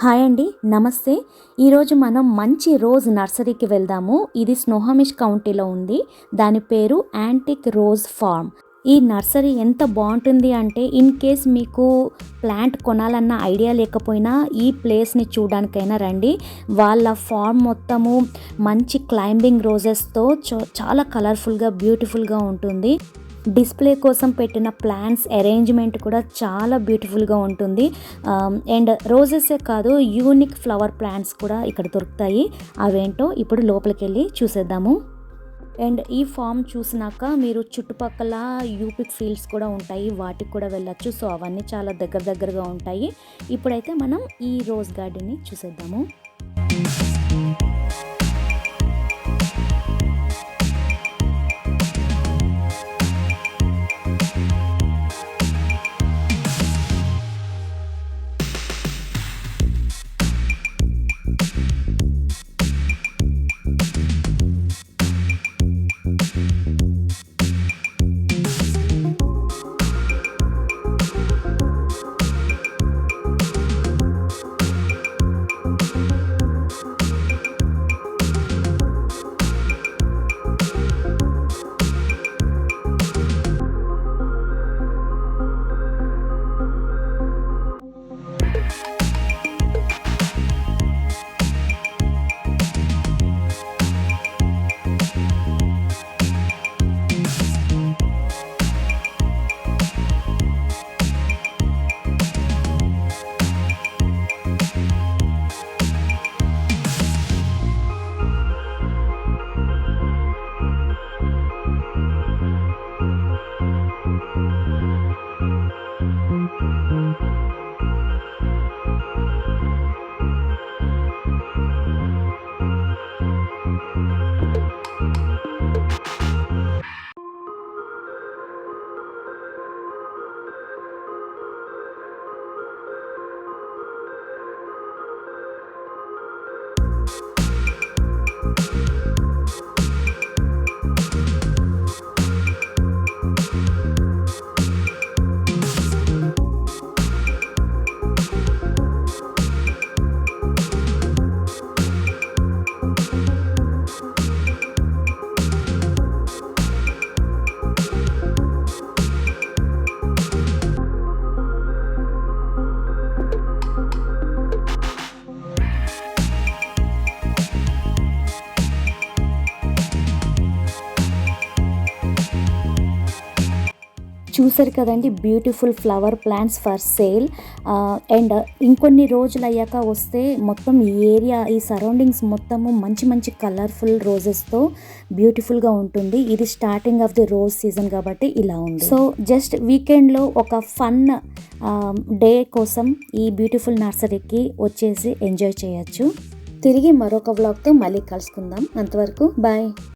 Hi అండి, నమస్తే. ఈరోజు మనం మంచి రోజ్ నర్సరీకి వెళ్దాము. ఇది స్నోహమిష్ కౌంటీలో ఉంది. దాని పేరు యాంటిక్ రోజ్ ఫార్మ్. ఈ నర్సరీ ఎంత బాగుంటుంది అంటే, ఇన్ కేస్ మీకు ప్లాంట్ కొనాలన్న ఐడియా లేకపోయినా ఈ ప్లేస్ని చూడడానికైనా రండి. వాళ్ళ ఫార్మ్ మొత్తము మంచి క్లైంబింగ్ రోజెస్తో చాలా కలర్ఫుల్గా బ్యూటిఫుల్గా ఉంటుంది. డిస్ప్లే కోసం పెట్టిన ప్లాంట్స్ అరేంజ్మెంట్ కూడా చాలా బ్యూటిఫుల్గా ఉంటుంది. అండ్ రోజెసే కాదు, యూనిక్ ఫ్లవర్ ప్లాంట్స్ కూడా ఇక్కడ దొరుకుతాయి. అవేంటో ఇప్పుడు లోపలికి వెళ్ళి చూసేద్దాము. అండ్ ఈ ఫామ్ చూసినాక మీరు చుట్టుపక్కల యూపిక్ ఫీల్డ్స్ కూడా ఉంటాయి, వాటికి కూడా వెళ్ళచ్చు. సో అవన్నీ చాలా దగ్గరగా ఉంటాయి. ఇప్పుడైతే మనం ఈ రోజ్ గార్డెన్ని చూసేద్దాము. చూసారు కదండి, beautiful flower plants for sale. And ఇంకొన్ని రోజులు అయ్యాక వస్తే మొత్తం ఈ ఏరియా, ఈ సరౌండింగ్స్ మొత్తము మంచి కలర్ఫుల్ రోజెస్తో బ్యూటిఫుల్గా ఉంటుంది. ఇది starting of the rose season కాబట్టి ఇలా ఉంది. సో జస్ట్ వీకెండ్లో ఒక ఫన్ డే కోసం ఈ బ్యూటిఫుల్ నర్సరీకి వచ్చేసి ఎంజాయ్ చేయొచ్చు. తిరిగి మరొక వ్లాగ్తో మళ్ళీ కలుసుకుందాం. అంతవరకు బాయ్.